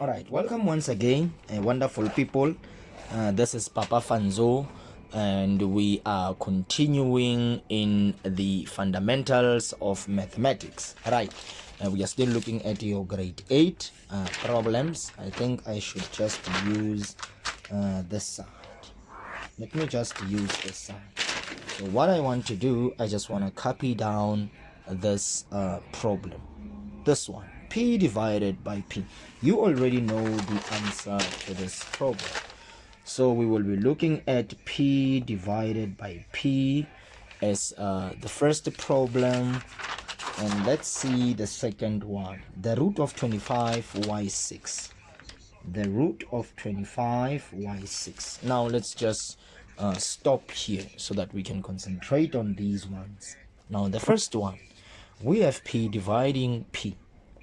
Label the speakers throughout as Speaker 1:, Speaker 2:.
Speaker 1: All right, welcome once again, wonderful people. This is Papa Fanzo, and we are continuing in the fundamentals of mathematics. All right, we are still looking at your grade 8 problems. I think I should just use this side. Let me just use this side. So what I want to do, I just want to copy down this problem. This one, P divided by P. You already know the answer to this problem. So we will be looking at P divided by P as the first problem. And let's see the second one. The root of 25y6. The root of 25y6. Now let's just stop here so that we can concentrate on these ones. Now the first one, we have P dividing P,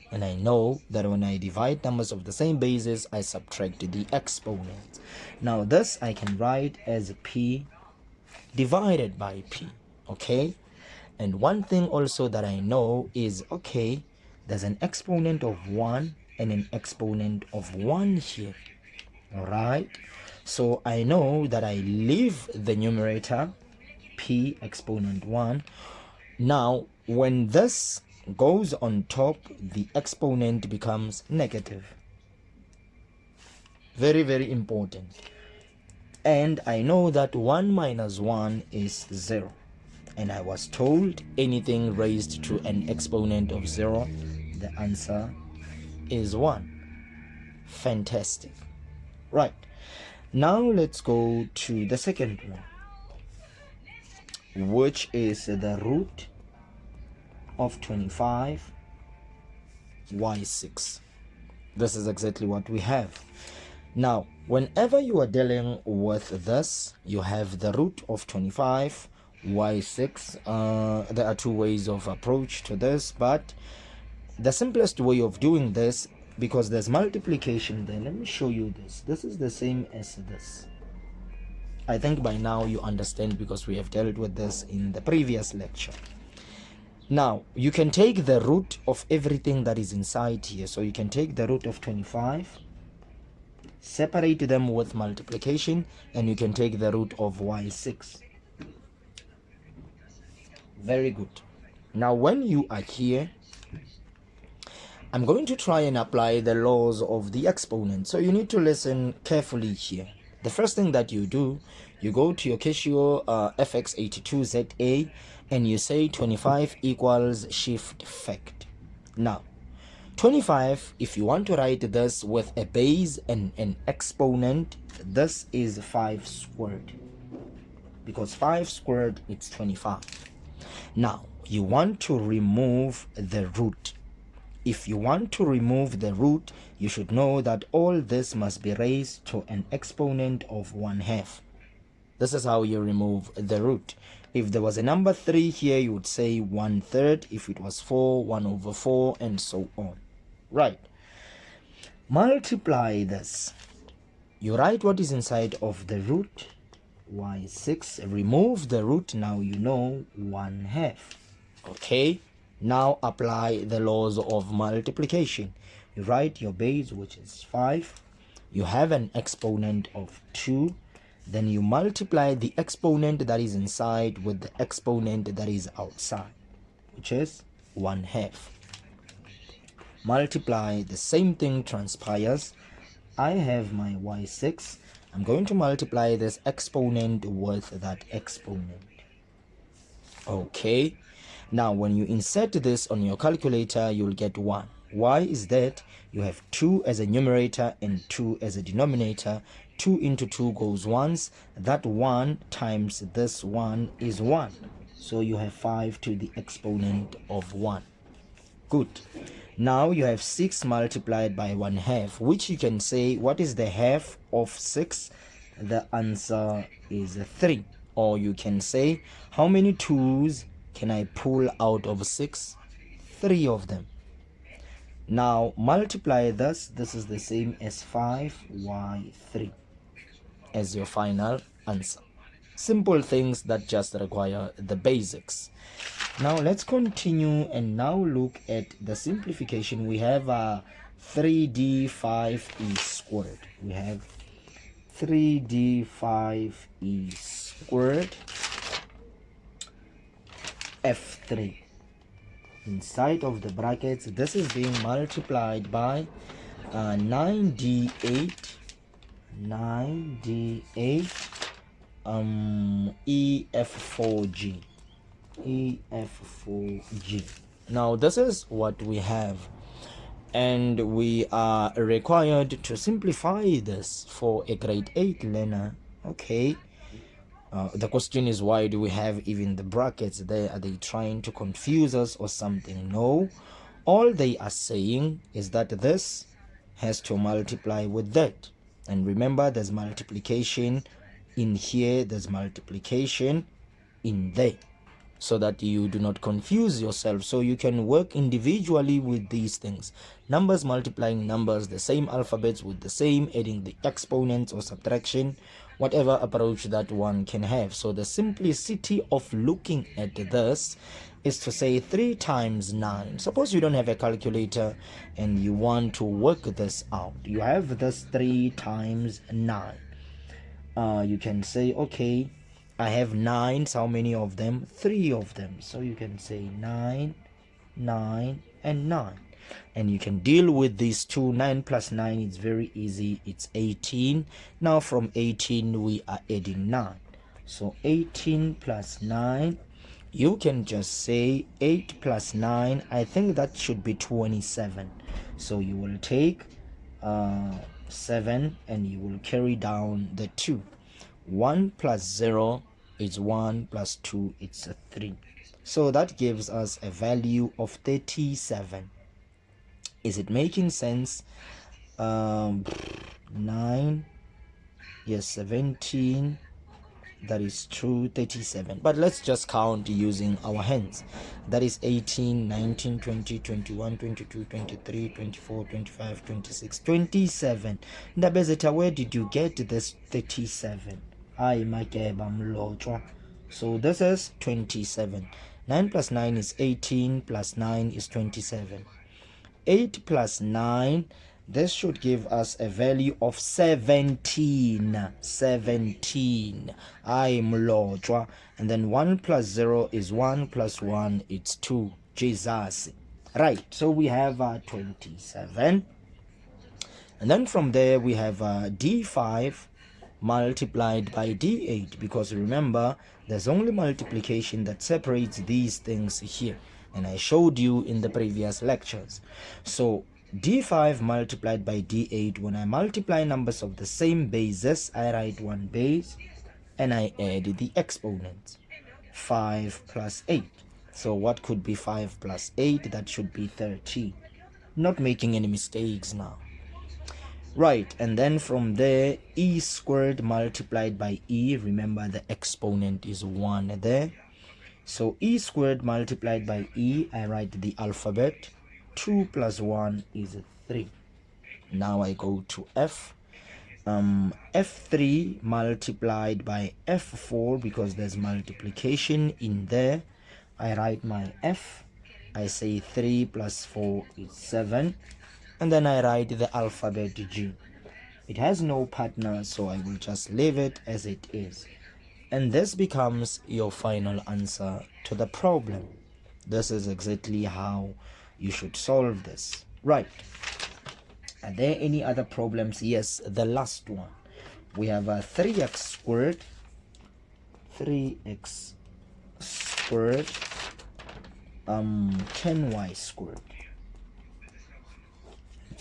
Speaker 1: and I know that when I divide numbers of the same basis, I subtract the exponents. Now this I can write as P divided by P, okay? And one thing also that I know is, okay, there's an exponent of 1 and an exponent of 1 here, all right? So I know that I leave the numerator P exponent 1. Now when this goes on top, the exponent becomes negative. Very, very important. And I know that 1 minus 1 is 0. And I was told anything raised to an exponent of 0, the answer is 1. Fantastic. Right. Now let's go to the second one, which is the root of 25y6. This is exactly what we have. Now whenever you are dealing with this, you have the root of 25y6. There are two ways of approach to this, but the simplest way of doing this, because there's multiplication there, let me show you this. This is the same as this. I think by now you understand because we have dealt with this in the previous lecture. Now you can take the root of everything that is inside here. So you can take the root of 25, separate them with multiplication, and you can take the root of y6. Very good. Now when you are here, I'm going to try and apply the laws of the exponent. So you need to listen carefully here. The first thing that you do, you go to your Casio FX82ZA and you say 25 equals shift fact. Now 25, if you want to write this with a base and an exponent, this is 5 squared, because 5 squared it's 25. Now you want to remove the root. If you want to remove the root, you should know that all this must be raised to an exponent of 1/2. This is how you remove the root. If there was a number 3 here, you would say 1/3. If it was 4, 1/4, and so on. Right. Multiply this. You write what is inside of the root, y6. Remove the root. Now you know 1/2. Okay. Now apply the laws of multiplication. You write your base, which is 5. You have an exponent of 2. Then you multiply the exponent that is inside with the exponent that is outside, which is 1/2. Multiply, the same thing transpires. I have my y6. I'm going to multiply this exponent with that exponent. Okay. Now when you insert this on your calculator, you'll get 1. Why is that? You have 2 as a numerator and 2 as a denominator. 2 into 2 goes once. That 1 times this 1 is 1. So you have 5 to the exponent of 1. Good. Now you have 6 multiplied by 1/2, which you can say, what is the half of 6? The answer is 3. Or you can say, how many 2's can I pull out of 6? 3 of them. Now multiply this. This is the same as 5y3 as your final answer. Simple things that just require the basics. Now let's continue and now look at the simplification. We have 3d5e squared. We have 3d5e squared f3. Inside of the brackets, this is being multiplied by 9d8 ef4g. Now this is what we have, and we are required to simplify this for a grade 8 learner. Okay, the question is, why do we have even the brackets there? Are they trying to confuse us or something? No, all they are saying is that this has to multiply with that. And remember, there's multiplication in here, there's multiplication in there, so that you do not confuse yourself. So you can work individually with these things. Numbers multiplying numbers, the same alphabets with the same, adding the exponents or subtraction, whatever approach that one can have. So the simplicity of looking at this is to say 3 times 9. Suppose you don't have a calculator and you want to work this out. You have this 3 times 9. You can say, okay, I have 9s. How many of them? 3 of them. So you can say 9, 9, and 9. And you can deal with these two. 9 plus 9 is very easy. It's 18. Now from 18 we are adding 9. So 18 plus 9. You can just say 8 plus 9. I think that should be 27. So you will take 7 and you will carry down the 2. 1 plus 0 is 1 plus 2, it's a 3. So that gives us a value of 37. Is it making sense? 9, yes, 17, that is true, 37. But let's just count using our hands. That is 18, 19, 20, 21, 22, 23, 24, 25, 26, 27. Ndabezeta, where did you get this 37? So this is 27. 9 plus 9 is 18, plus 9 is 27. 8 plus 9, this should give us a value of 17. 17. And then 1 plus 0 is 1 plus 1, it's 2. Jesus. Right, so we have 27. And then from there we have d5 multiplied by d8, because remember, there's only multiplication that separates these things here, and I showed you in the previous lectures. So d5 multiplied by d8, when I multiply numbers of the same basis, I write one base and I add the exponents. 5 plus 8. So what could be 5 plus 8? That should be 13. Not making any mistakes now. Right, and then from there, e squared multiplied by e. Remember, the exponent is 1 there. So e squared multiplied by e, I write the alphabet. 2 plus 1 is 3. Now I go to f. F3 multiplied by f4, because there's multiplication in there. I write my f. I say 3 plus 4 is 7. And then I write the alphabet G. It has no partner, so I will just leave it as it is. And this becomes your final answer to the problem. This is exactly how you should solve this. Right. Are there any other problems? Yes, the last one. We have 3x squared. 3x squared. 10y squared.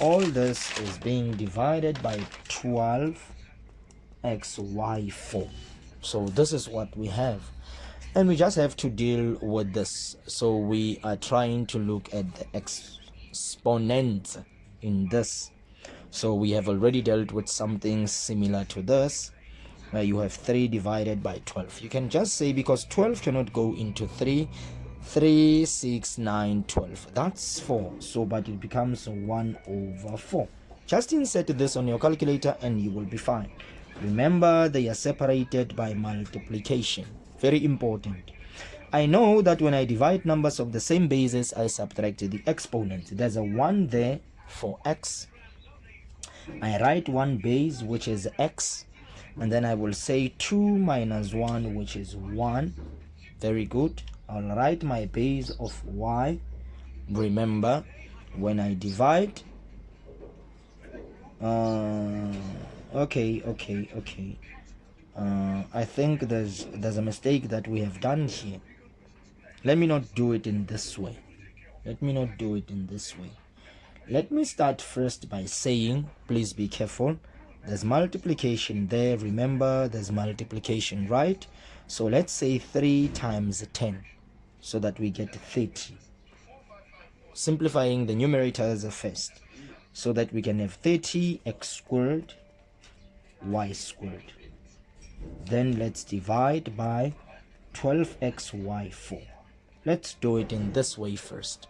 Speaker 1: All this is being divided by 12xy4. So this is what we have, and we just have to deal with this. So we are trying to look at the exponents in this. So we have already dealt with something similar to this, where you have 3 divided by 12. You can just say, because 12 cannot go into 3, 3, 6, 9, 12. That's 4. So, but it becomes 1 over 4. Just insert this on your calculator and you will be fine. Remember, they are separated by multiplication. Very important. I know that when I divide numbers of the same basis, I subtract the exponent. There's a 1 there, for x. I write one base, which is x, and then I will say 2 minus 1, which is 1. Very good. I'll write my base of y. Remember, when I divide, okay. I think there's a mistake that we have done here. Let me not do it in this way. Let me start first by saying, please be careful, there's multiplication there. Remember, there's multiplication, right? So let's say 3 times 10 so that we get 30. Simplifying the numerators first so that we can have 30x squared y squared. Then let's divide by 12xy4. Let's do it in this way first.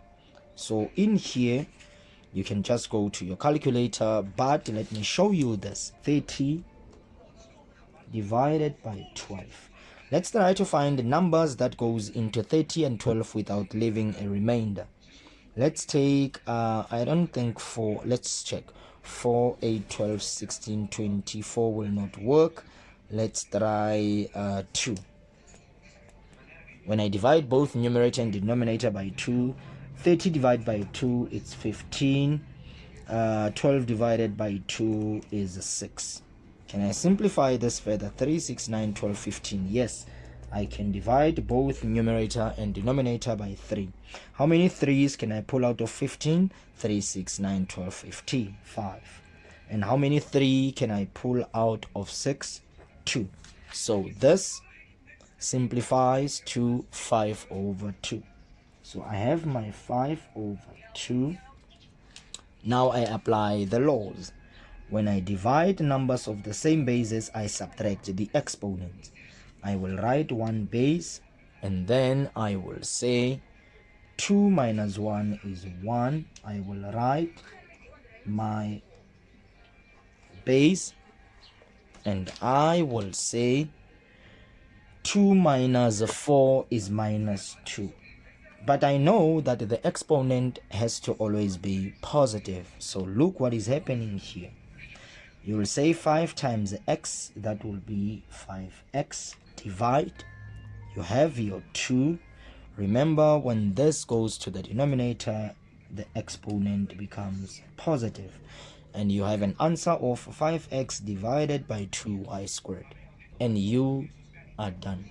Speaker 1: So in here, you can just go to your calculator, but let me show you this. 30 divided by 12. Let's try to find the numbers that goes into 30 and 12 without leaving a remainder. Let's take, I don't think 4, let's check. 4, 8, 12, 16, 24 will not work. Let's try 2. When I divide both numerator and denominator by 2, 30 divided by 2, it's 15. 12 divided by 2 is 6. Can I simplify this further? 3, 6, 9, 12, 15. Yes, I can divide both numerator and denominator by 3. How many 3's can I pull out of 15? 3, 6, 9, 12, 15. 5. And how many 3 can I pull out of 6? 2. So this simplifies to 5 over 2. So I have my 5 over 2. Now I apply the laws. When I divide numbers of the same bases, I subtract the exponents. I will write one base, and then I will say 2 minus 1 is 1. I will write my base, and I will say 2 minus 4 is minus 2. But I know that the exponent has to always be positive. So look what is happening here. You will say 5 times x, that will be 5x. Divide. You have your 2. Remember, when this goes to the denominator, the exponent becomes positive. And you have an answer of 5x divided by 2y squared. And you are done.